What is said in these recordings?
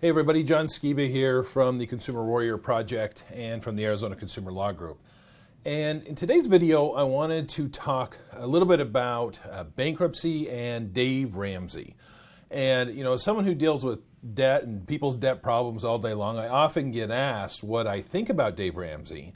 Hey everybody, John Skiba here from the Consumer Warrior Project and from the Arizona Consumer Law Group. And in today's video, I wanted to talk a little bit about bankruptcy and Dave Ramsey. And as someone who deals with debt and people's debt problems all day long, I often get asked what I think about Dave Ramsey.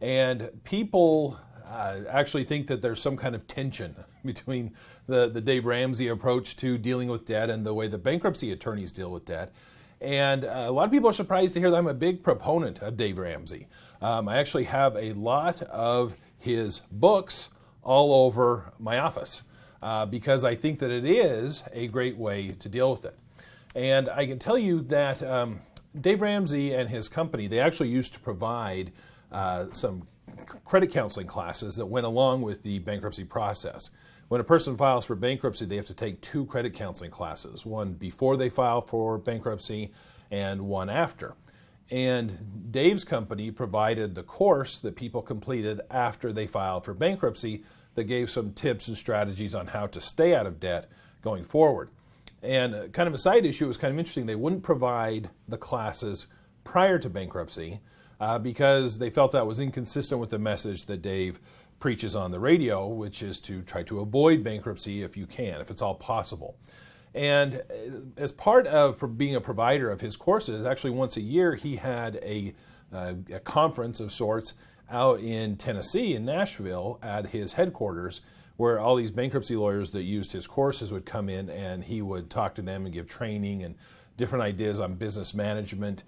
And people actually think that there's some kind of tension between the Dave Ramsey approach to dealing with debt and the way the bankruptcy attorneys deal with debt. And a lot of people are surprised to hear that I'm a big proponent of Dave Ramsey. I actually have a lot of his books all over my office because I think that it is a great way to deal with it. And I can tell you that Dave Ramsey and his company, they actually used to provide some credit counseling classes that went along with the bankruptcy process. When a person files for bankruptcy, they have to take 2 credit counseling classes, one before they file for bankruptcy and one after. And Dave's company provided the course that people completed after they filed for bankruptcy that gave some tips and strategies on how to stay out of debt going forward. And kind of a side issue, it was kind of interesting, they wouldn't provide the classes prior to bankruptcy because they felt that was inconsistent with the message that Dave preaches on the radio, which is to try to avoid bankruptcy if you can, if it's all possible. And as part of being a provider of his courses, actually once a year he had a conference of sorts out in Tennessee, in Nashville, at his headquarters, where all these bankruptcy lawyers that used his courses would come in and he would talk to them and give training and different ideas on business management.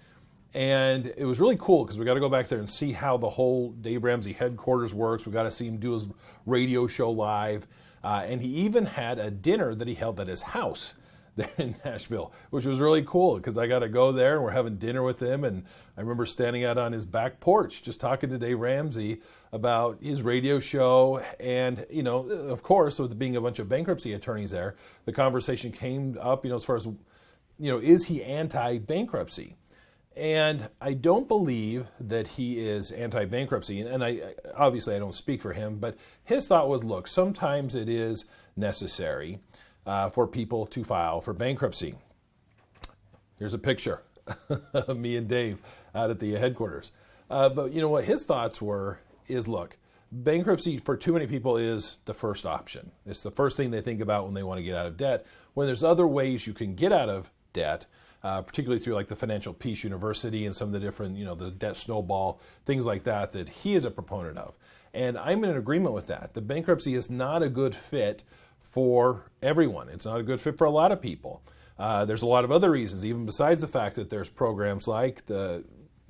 And it was really cool because we got to go back there and see how the whole Dave Ramsey headquarters works. We got to see him do his radio show live. And he even had a dinner that he held at his house there in Nashville, which was really cool because I got to go there and we're having dinner with him. And I remember standing out on his back porch just talking to Dave Ramsey about his radio show. And, of course, with being a bunch of bankruptcy attorneys there, the conversation came up, as far as, is he anti-bankruptcy? And I don't believe that he is anti-bankruptcy, and obviously I don't speak for him, but his thought was, look, sometimes it is necessary for people to file for bankruptcy. Here's a picture of me and Dave out at the headquarters. But what his thoughts were is, look, bankruptcy for too many people is the first option. It's the first thing they think about when they want to get out of debt, when there's other ways you can get out of debt, particularly through like the Financial Peace University and some of the different, the debt snowball, things like that he is a proponent of. And I'm in agreement with that. The bankruptcy is not a good fit for everyone. It's not a good fit for a lot of people. There's a lot of other reasons, even besides the fact that there's programs like the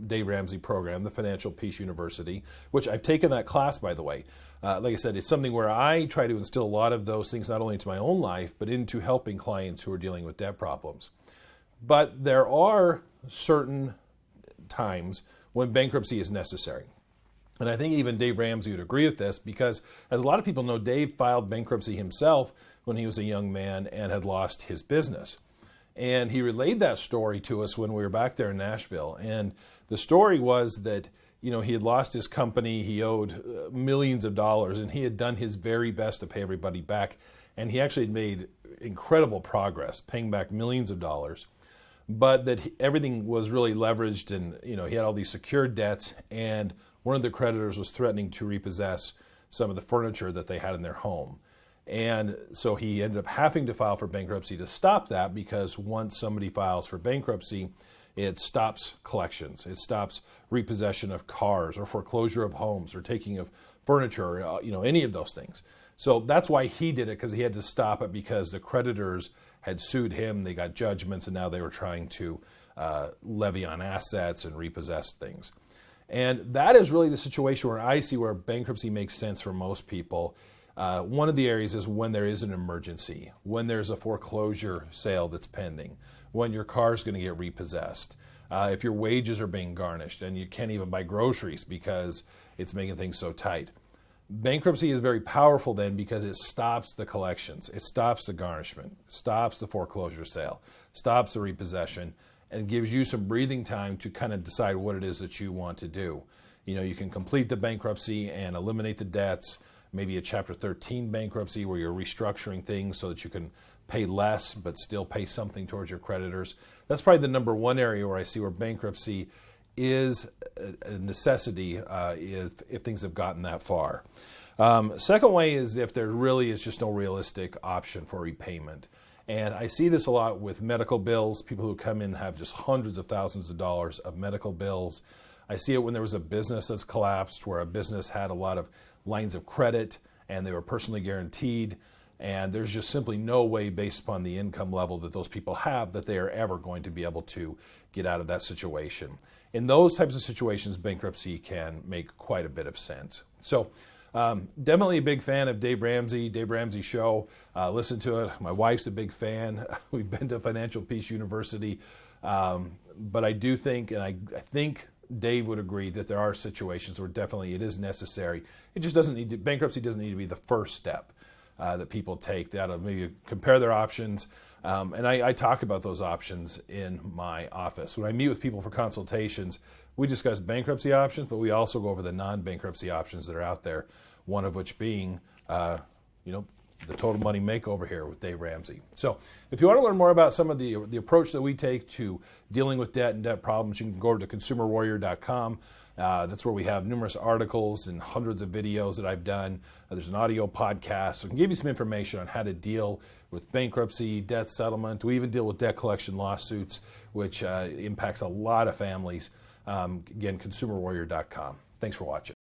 Dave Ramsey program, the Financial Peace University, which I've taken that class, by the way. Like I said, it's something where I try to instill a lot of those things, not only into my own life, but into helping clients who are dealing with debt problems. But there are certain times when bankruptcy is necessary. And I think even Dave Ramsey would agree with this because, as a lot of people know, Dave filed bankruptcy himself when he was a young man and had lost his business. And he relayed that story to us when we were back there in Nashville. And the story was that, he had lost his company, he owed millions of dollars, and he had done his very best to pay everybody back. And he actually had made incredible progress, paying back millions of dollars. But that everything was really leveraged and, he had all these secured debts, and one of the creditors was threatening to repossess some of the furniture that they had in their home. And so he ended up having to file for bankruptcy to stop that, because once somebody files for bankruptcy, it stops collections. It stops repossession of cars or foreclosure of homes or taking of furniture, any of those things. So that's why he did it, because he had to stop it because the creditors had sued him. They got judgments, and now they were trying to levy on assets and repossess things. And that is really the situation where I see where bankruptcy makes sense for most people. One of the areas is when there is an emergency, when there's a foreclosure sale that's pending, when your car's going to get repossessed, if your wages are being garnished and you can't even buy groceries because it's making things so tight. Bankruptcy is very powerful then because it stops the collections, it stops the garnishment, stops the foreclosure sale, stops the repossession, and gives you some breathing time to kind of decide what it is that you want to do. You can complete the bankruptcy and eliminate the debts, maybe a Chapter 13 bankruptcy where you're restructuring things so that you can pay less but still pay something towards your creditors. That's probably the number one area where I see where bankruptcy is a necessity if things have gotten that far. Second way is if there really is just no realistic option for repayment. And I see this a lot with medical bills. People who come in have just hundreds of thousands of dollars of medical bills. I see it when there was a business that's collapsed, where a business had a lot of lines of credit and they were personally guaranteed, and there's just simply no way, based upon the income level that those people have, that they are ever going to be able to get out of that situation. In those types of situations, bankruptcy can make quite a bit of sense. So definitely a big fan of Dave Ramsey show. Listen to it. My wife's a big fan. We've been to Financial Peace University. But I do think, and I think Dave would agree, that there are situations where definitely it is necessary. It just doesn't need to, bankruptcy doesn't need to be the first step that people take. They ought to maybe compare their options. And I talk about those options in my office. When I meet with people for consultations, we discuss bankruptcy options, but we also go over the non-bankruptcy options that are out there, one of which being, the Total Money Makeover here with Dave Ramsey. So if you want to learn more about some of the approach that we take to dealing with debt and debt problems, you can go to consumerwarrior.com. That's where we have numerous articles and hundreds of videos that I've done. There's an audio podcast. So I can give you some information on how to deal with bankruptcy, debt settlement. We even deal with debt collection lawsuits, which impacts a lot of families. Again, consumerwarrior.com. Thanks for watching.